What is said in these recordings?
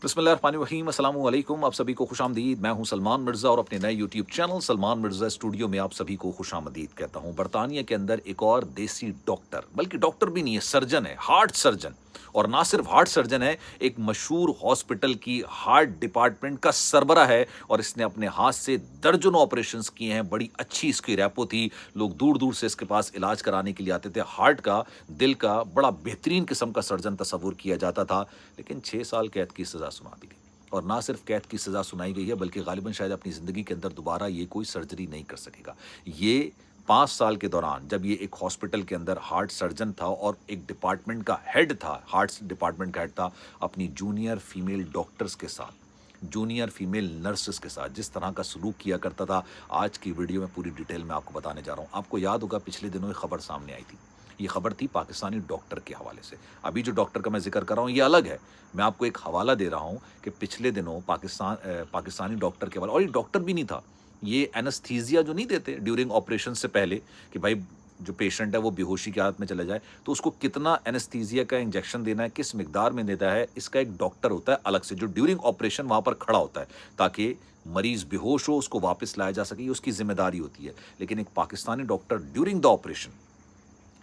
बिस्मिल्लाहिर्रहमानिर्रहीम अस्सलाम वालेकुम। आप सभी को खुशामदीद। मैं हूं सलमान मिर्ज़ा और अपने नए YouTube channel Salman Mirza studio में आप सभी को खुशामदीद कहता हूं। बरतानिया के अंदर एक और देसी डॉक्टर, बल्कि डॉक्टर भी नहीं है, सर्जन है, हार्ट सर्जन। और ना सिर्फ हार्ट सर्जन है, एक मशहूर हॉस्पिटल की हार्ट डिपार्टमेंट का सरबरा है और इसने अपने हाथ से दर्जनों ऑपरेशंस किए हैं। बड़ी अच्छी इसकी रैपो थी, लोग दूर दूर से इसके पास इलाज कराने के लिए आते थे। हार्ट का, दिल का बड़ा बेहतरीन किस्म का सर्जन तस्वुर किया जाता था। लेकिन 6 साल कैद की सज़ा सुना दी गई। और ना सिर्फ कैद की सज़ा सुनाई गई है, बल्कि गालिबन शायद अपनी ज़िंदगी के अंदर दोबारा ये कोई सर्जरी नहीं कर सकेगा। ये 5 साल के दौरान, जब ये एक हॉस्पिटल के अंदर हार्ट सर्जन था और एक डिपार्टमेंट का हेड था, हार्ट डिपार्टमेंट का हेड था, अपनी जूनियर फीमेल डॉक्टर्स के साथ, जूनियर फीमेल नर्सेस के साथ जिस तरह का सलूक किया करता था, आज की वीडियो में पूरी डिटेल में आपको बताने जा रहा हूँ। आपको याद होगा पिछले दिनों एक खबर सामने आई थी। ये खबर थी पाकिस्तानी डॉक्टर के हवाले से। अभी जो डॉक्टर का मैं जिक्र कर रहा हूँ ये अलग है। मैं आपको एक हवाला दे रहा हूँ कि पिछले दिनों पाकिस्तानी डॉक्टर के हवाले, और ये डॉक्टर भी नहीं था, ये एनेस्थीसिया जो नहीं देते ड्यूरिंग ऑपरेशन से पहले, कि भाई जो पेशेंट है वो बेहोशी की हालत में चला जाए तो उसको कितना एनेस्थीसिया का इंजेक्शन देना है, किस मिकदार में देता है, इसका एक डॉक्टर होता है अलग से जो ड्यूरिंग ऑपरेशन वहाँ पर खड़ा होता है ताकि मरीज बेहोश हो उसको वापस लाया जा सके, ये उसकी जिम्मेदारी होती है। लेकिन एक Pakistani doctor during the operation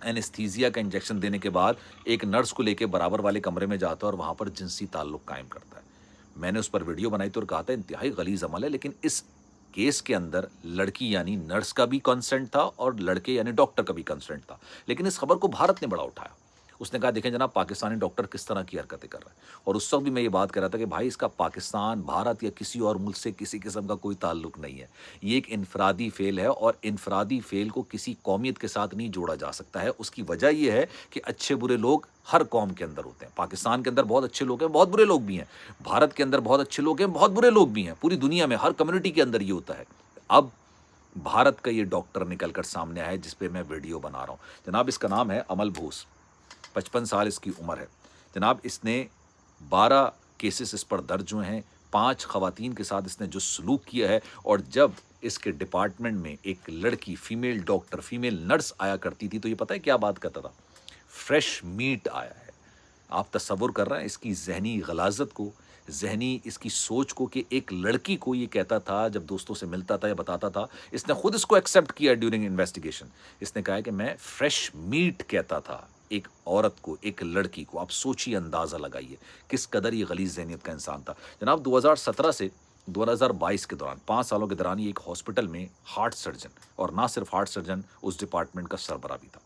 anaesthesia का इंजेक्शन देने के बाद एक नर्स को लेकर बराबर वाले कमरे में जाता है और वहाँ पर जिनसी ताल्लुक कायम करता है। मैंने उस पर वीडियो बनाई तो और कहा था इंतहाई गलीज अमल है। लेकिन इस केस के अंदर लड़की यानी नर्स का भी कंसेंट था और लड़के यानी डॉक्टर का भी कंसेंट था। लेकिन इस खबर को भारत ने बड़ा उठाया। उसने कहा देखें जनाब, पाकिस्तानी डॉक्टर किस तरह की हरकतें कर रहा है। और उस वक्त भी मैं ये बात कर रहा था कि भाई इसका पाकिस्तान, भारत या किसी और मुल्क से किसी किस्म का कोई ताल्लुक नहीं है। ये एक इनफरादी फेल है और इनफरादी फेल को किसी कौमियत के साथ नहीं जोड़ा जा सकता है। उसकी वजह यह है कि अच्छे बुरे लोग हर कौम के अंदर होते हैं। पाकिस्तान के अंदर बहुत अच्छे लोग हैं, बहुत बुरे लोग भी हैं। भारत के अंदर बहुत अच्छे लोग हैं, बहुत बुरे लोग भी हैं। पूरी दुनिया में हर कम्युनिटी के अंदर ये होता है। अब भारत का ये डॉक्टर निकल कर सामने आया है जिस पे मैं वीडियो बना रहा हूँ। जनाब इसका नाम है अमल बोस, 55 साल इसकी उम्र है। जनाब इसने 12 केसेस इस पर दर्ज हुए हैं। 5 खवातीन के साथ इसने जो सलूक किया है, और जब इसके डिपार्टमेंट में एक लड़की, फीमेल डॉक्टर, फीमेल नर्स आया करती थी तो ये पता है क्या बात करता था? फ्रेश मीट आया है। आप तसव्वुर कर रहे हैं इसकी जहनी गलाजत को, जहनी इसकी सोच को, कि एक लड़की को ये कहता था जब दोस्तों से मिलता था या बताता था। इसने खुद इसको एक्सेप्ट किया ड्यूरिंग इन्वेस्टिगेशन। इसने कहा है कि मैं फ्रेश मीट कहता था एक औरत को, एक लड़की को। आप सोचिए, अंदाज़ा लगाइए किस कदर ये गलीज़ ज़हनियत का इंसान था। जनाब 2017 से 2022 के दौरान, 5 सालों के दौरान, ये एक हॉस्पिटल में हार्ट सर्जन, और ना सिर्फ हार्ट सर्जन, उस डिपार्टमेंट का सरबरा भी था।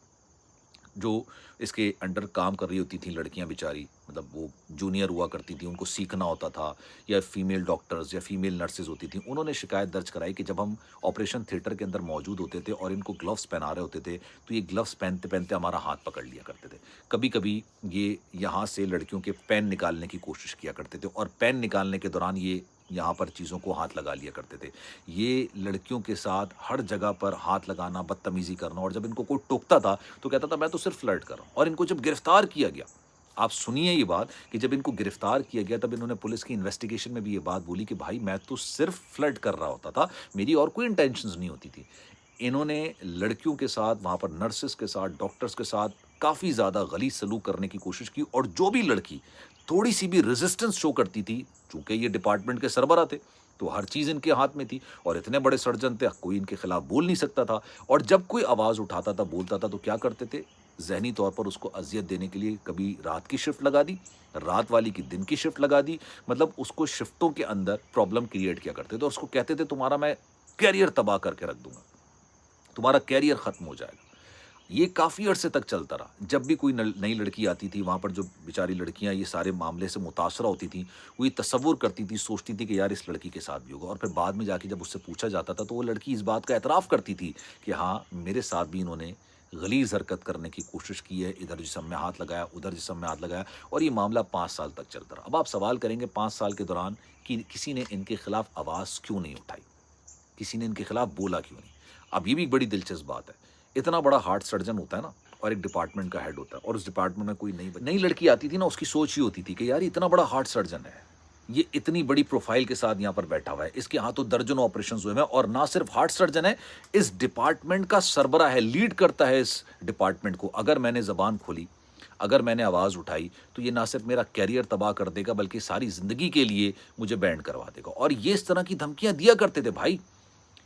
जो इसके अंडर काम कर रही होती थी लड़कियां बेचारी, मतलब वो जूनियर हुआ करती थी, उनको सीखना होता था, या फीमेल डॉक्टर्स या फीमेल नर्सेज होती थी, उन्होंने शिकायत दर्ज कराई कि जब हम ऑपरेशन थिएटर के अंदर मौजूद होते थे और इनको ग्लव्स पहना रहे होते थे तो ये ग्लव्स पहनते पहनते हमारा हाथ पकड़ लिया करते थे। कभी कभी ये यहाँ से लड़कियों के पेन निकालने की कोशिश किया करते थे और पेन निकालने के दौरान ये यहाँ पर चीज़ों को हाथ लगा लिया करते थे। ये लड़कियों के साथ हर जगह पर हाथ लगाना, बदतमीज़ी करना, और जब इनको कोई टोकता था तो कहता था मैं तो सिर्फ फ्लर्ट कर रहा हूँ। और इनको जब गिरफ्तार किया गया, आप सुनिए ये बात, कि जब इनको गिरफ्तार किया गया तब इन्होंने पुलिस की इन्वेस्टिगेशन में भी ये बात बोली कि भाई मैं तो सिर्फ फ्लर्ट कर रहा होता था, मेरी और कोई इंटेंशंस नहीं होती थी। इन्होंने लड़कियों के साथ, वहाँ पर नर्सेस के साथ, डॉक्टर्स के साथ काफ़ी ज़्यादा गलीज सलूक करने की कोशिश की, और जो भी लड़की थोड़ी सी भी रेजिस्टेंस शो करती थी, चूंकि ये डिपार्टमेंट के सरबरा थे तो हर चीज़ इनके हाथ में थी, और इतने बड़े सर्जन थे कोई इनके खिलाफ बोल नहीं सकता था। और जब कोई आवाज़ उठाता था, बोलता था, तो क्या करते थे? जहनी तौर पर उसको अजियत देने के लिए कभी रात की शिफ्ट लगा दी, रात वाली की दिन की शिफ्ट लगा दी, मतलब उसको शिफ्टों के अंदर प्रॉब्लम क्रिएट किया करते थे और उसको कहते थे तुम्हारा मैं कैरियर तबाह करके रख दूंगा, तुम्हारा कैरियर खत्म हो जाएगा। ये काफ़ी अरसे तक चलता रहा। जब भी कोई नई लड़की आती थी, वहाँ पर जो बेचारी लड़कियाँ ये सारे मामले से मुतासरा होती थी, वो ये तसव्वुर करती थी, सोचती थी कि यार इस लड़की के साथ भी होगा, और फिर बाद में जाके जब उससे पूछा जाता था तो वो लड़की इस बात का एतराफ़ करती थी कि हाँ मेरे साथ भी इन्होंने गलीज़ हरकत करने की कोशिश की है, इधर जिस्म में हाथ लगाया, उधर जिस्म में हाथ लगाया, और ये मामला 5 साल तक चलता रहा। अब आप सवाल करेंगे 5 साल के दौरान कि किसी ने इनके खिलाफ आवाज़ क्यों नहीं उठाई, किसी ने इनके खिलाफ बोला क्यों नहीं? अब ये भी एक बड़ी दिलचस्प बात है। इतना बड़ा हार्ट सर्जन होता है ना, और एक डिपार्टमेंट का हेड होता है, और उस डिपार्टमेंट में कोई नई लड़की आती थी ना, उसकी सोच ये होती थी कि यार इतना बड़ा हार्ट सर्जन है, ये इतनी बड़ी प्रोफाइल के साथ यहाँ पर बैठा हुआ है, इसके हाथों दर्जनों ऑपरेशन हुए हैं, और ना सिर्फ हार्ट सर्जन है, इस डिपार्टमेंट का सरबरा है, लीड करता है इस डिपार्टमेंट को। अगर मैंने जबान खोली, اگر میں نے آواز اٹھائی تو یہ نہ صرف میرا کیریئر تباہ کر دے گا بلکہ ساری زندگی کے لیے مجھے بینڈ کروا دے گا. اور یہ اس طرح کی دھمکیاں دیا کرتے تھے بھائی,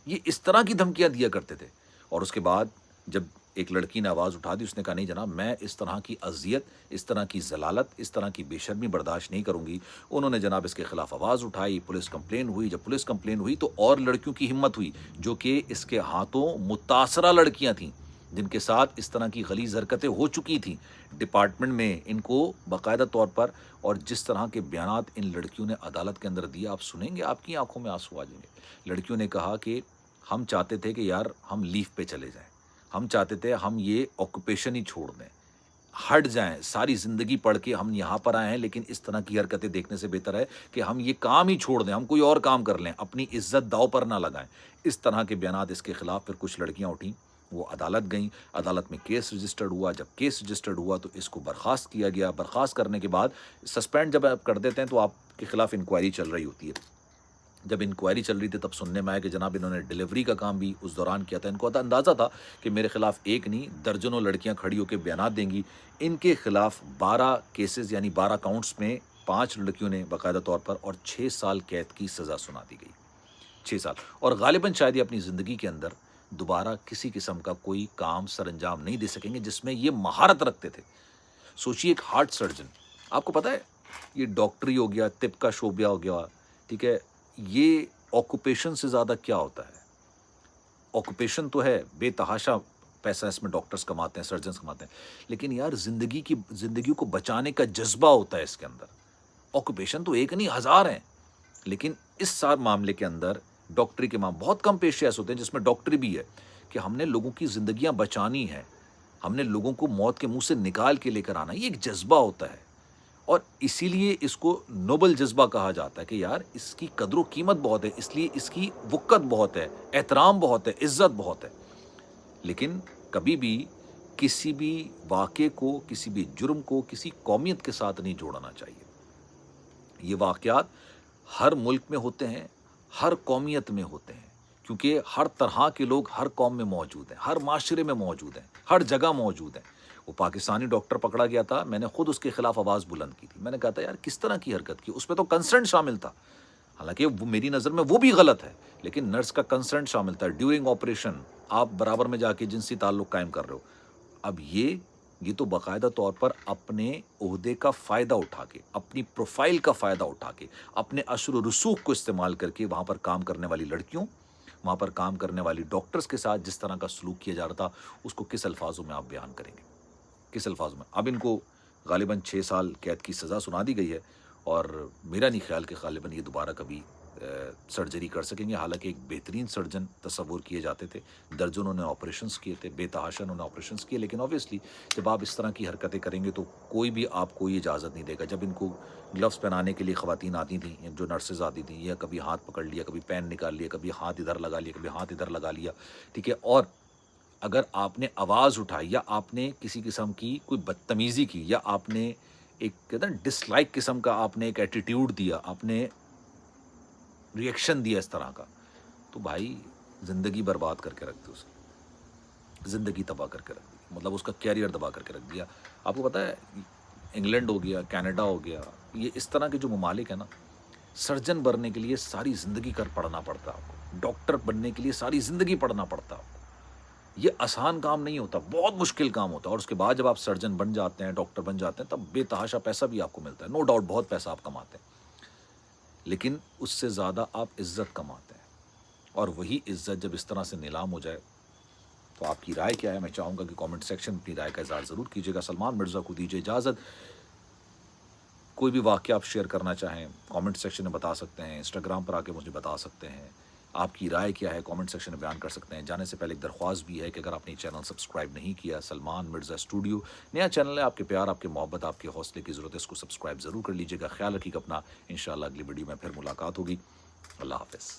یہ اس طرح کی دھمکیاں دیا کرتے تھے. اور اس کے بعد جب ایک لڑکی نے آواز اٹھا دی, اس نے کہا نہیں جناب میں اس طرح کی اذیت, اس طرح کی ذلالت, اس طرح کی بے شرمی برداشت نہیں کروں گی. انہوں نے جناب اس کے خلاف آواز اٹھائی, پولیس کمپلین ہوئی. جب پولیس کمپلین ہوئی تو اور لڑکیوں کی ہمت ہوئی جو کہ اس کے ہاتھوں متاثرہ لڑکیاں تھیں جن کے ساتھ اس طرح کی غلیظ حرکتیں ہو چکی تھیں ڈپارٹمنٹ میں, ان کو باقاعدہ طور پر. اور جس طرح کے بیانات ان لڑکیوں نے عدالت کے اندر دیا, آپ سنیں گے آپ کی آنکھوں میں آنسو آ جائیں گے. لڑکیوں نے کہا کہ ہم چاہتے تھے کہ یار ہم لیو پہ چلے جائیں, ہم چاہتے تھے ہم یہ آکوپیشن ہی چھوڑ دیں, ہٹ جائیں, ساری زندگی پڑھ کے ہم یہاں پر آئے ہیں لیکن اس طرح کی حرکتیں دیکھنے سے بہتر ہے کہ ہم یہ کام ہی چھوڑ دیں, ہم کوئی اور کام کر لیں, اپنی عزت داؤ پر نہ لگائیں. اس طرح کے بیانات اس کے خلاف. پھر کچھ لڑکیاں اٹھیں, وہ عدالت گئیں, عدالت میں کیس رجسٹرڈ ہوا. جب کیس رجسٹرڈ ہوا تو اس کو برخاست کیا گیا. برخاست کرنے کے بعد سسپینڈ جب آپ کر دیتے ہیں تو آپ کے خلاف انکوائری چل رہی ہوتی ہے. جب انکوائری چل رہی تھی تب سننے میں آیا کہ جناب انہوں نے ڈیلیوری کا کام بھی اس دوران کیا تھا. ان کو اندازہ تھا کہ میرے خلاف ایک نہیں درجنوں لڑکیاں کھڑی ہو کے بیانات دیں گی. ان کے خلاف 12 کیسز یعنی 12 کاؤنٹس میں 5 لڑکیوں نے باقاعدہ طور پر اور 6 سال قید کی سزا سنا دی گئی. 6 سال. اور غالباً شاید یہ اپنی زندگی کے اندر دوبارہ کسی قسم کا کوئی کام سر انجام نہیں دے سکیں گے جس میں یہ مہارت رکھتے تھے. سوچیے ایک ہارٹ سرجن, آپ کو پتا ہے یہ ڈاکٹری ہو گیا, طب کا شعبہ ہو گیا, ٹھیک ہے, یہ آکوپیشن سے زیادہ کیا ہوتا ہے. آکوپیشن تو ہے, بے تحاشا پیسہ اس میں ڈاکٹرز کماتے ہیں, سرجنز کماتے ہیں, لیکن یار زندگیوں کو بچانے کا جذبہ ہوتا ہے اس کے اندر. آکوپیشن تو ایک نہیں ہزار ہیں, لیکن اس سارے معاملے کے اندر ڈاکٹری کے بہت کم پیشے ایسے ہوتے ہیں جس میں ڈاکٹری بھی ہے کہ ہم نے لوگوں کی زندگیاں بچانی ہے, ہم نے لوگوں کو موت کے منہ سے نکال کے لے کر آنا. یہ ایک جذبہ ہوتا ہے اور اسی لیے اس کو نوبل جذبہ کہا جاتا ہے کہ یار اس کی قدر و قیمت بہت ہے, اس لیے اس کی وقت بہت ہے, احترام بہت ہے, عزت بہت ہے. لیکن کبھی بھی کسی بھی واقعے کو, کسی بھی جرم کو کسی قومیت کے ساتھ نہیں جوڑنا چاہیے. یہ واقعات ہر ملک میں ہوتے ہیں, ہر قومیت میں ہوتے ہیں, کیونکہ ہر طرح کے لوگ ہر قوم میں موجود ہیں, ہر معاشرے میں موجود ہیں, ہر جگہ موجود ہیں. وہ پاکستانی ڈاکٹر پکڑا گیا تھا, میں نے خود اس کے خلاف آواز بلند کی تھی. میں نے کہا تھا یار کس طرح کی حرکت کی, اس میں تو کنسرنٹ شامل تھا, حالانکہ وہ میری نظر میں وہ بھی غلط ہے, لیکن نرس کا کنسرنٹ شامل تھا. ڈیورنگ آپریشن آپ برابر میں جا کے جنسی تعلق قائم کر رہے ہو. اب یہ تو باقاعدہ طور پر اپنے عہدے کا فائدہ اٹھا کے, اپنی پروفائل کا فائدہ اٹھا کے, اپنے اشر و رسوخ کو استعمال کر کے وہاں پر کام کرنے والی لڑکیوں, وہاں پر کام کرنے والی ڈاکٹرز کے ساتھ جس طرح کا سلوک کیا جا رہا تھا, اس کو کس الفاظوں میں آپ بیان کریں گے, کس الفاظ میں. اب ان کو غالباً 6 سال قید کی سزا سنا دی گئی ہے اور میرا نہیں خیال کہ غالباً یہ دوبارہ کبھی سرجری کر سکیں گے. حالانکہ ایک بہترین سرجن تصور کیے جاتے تھے, درجنوں نے آپریشنز کیے تھے, بے تحاشا انہوں نے آپریشنز کیے, لیکن اوبیسلی جب آپ اس طرح کی حرکتیں کریں گے تو کوئی بھی آپ کو یہ اجازت نہیں دے گا. جب ان کو گلوز پہنانے کے لیے خواتین آتی تھیں, جو نرسز آتی تھیں, یا کبھی ہاتھ پکڑ لیا, کبھی پین نکال لیا, کبھی ہاتھ ادھر لگا لیا, کبھی ہاتھ ادھر لگا لیا, ٹھیک ہے, اور اگر آپ نے آواز اٹھائی یا آپ نے کسی قسم کی کوئی بدتمیزی کی یا آپ نے ایک کہتے ہیں ڈس لائک قسم کا آپ نے ایک ایٹیٹیوڈ دیا, آپ نے ریئیکشن دیا اس طرح کا, تو بھائی زندگی برباد کر کے رکھ دی, اس کی زندگی تباہ کر کے رکھ دی, مطلب اس کا کیریئر تباہ کر کے رکھ دیا. آپ کو پتہ ہے انگلینڈ ہو گیا, کینیڈا ہو گیا, یہ اس طرح کے جو ممالک ہیں نا, سرجن بننے کے لیے ساری زندگی پڑھنا پڑتا ہے آپ کو, ڈاکٹر بننے کے لیے ساری زندگی پڑھنا پڑتا ہے آپ کو. یہ آسان کام نہیں ہوتا, بہت مشکل کام ہوتا ہے. اور اس کے بعد جب آپ سرجن بن جاتے ہیں, ڈاکٹر بن جاتے ہیں, تب بے تحاشا پیسہ بھی آپ کو ملتا ہے, نو ڈاؤٹ بہت پیسہ آپ کماتے ہیں, لیکن اس سے زیادہ آپ عزت کماتے ہیں. اور وہی عزت جب اس طرح سے نیلام ہو جائے تو آپ کی رائے کیا ہے؟ میں چاہوں گا کہ کامنٹ سیکشن میں اپنی رائے کا اظہار ضرور کیجیے گا. سلمان مرزا کو دیجیے اجازت. کوئی بھی واقعہ آپ شیئر کرنا چاہیں کامنٹ سیکشن میں بتا سکتے ہیں, انسٹاگرام پر آ کے مجھے بتا سکتے ہیں. آپ کی رائے کیا ہے کامنٹ سیکشن میں بیان کر سکتے ہیں. جانے سے پہلے ایک درخواست بھی ہے کہ اگر آپ نے چینل سبسکرائب نہیں کیا, سلمان مرزا اسٹوڈیو نیا چینل ہے, آپ کے پیار, آپ کے محبت, آپ کے حوصلے کی ضرورت ہے, اس کو سبسکرائب ضرور کر لیجیے گا. خیال رکھیے گا اپنا, انشاءاللہ اگلی ویڈیو میں پھر ملاقات ہوگی. اللہ حافظ.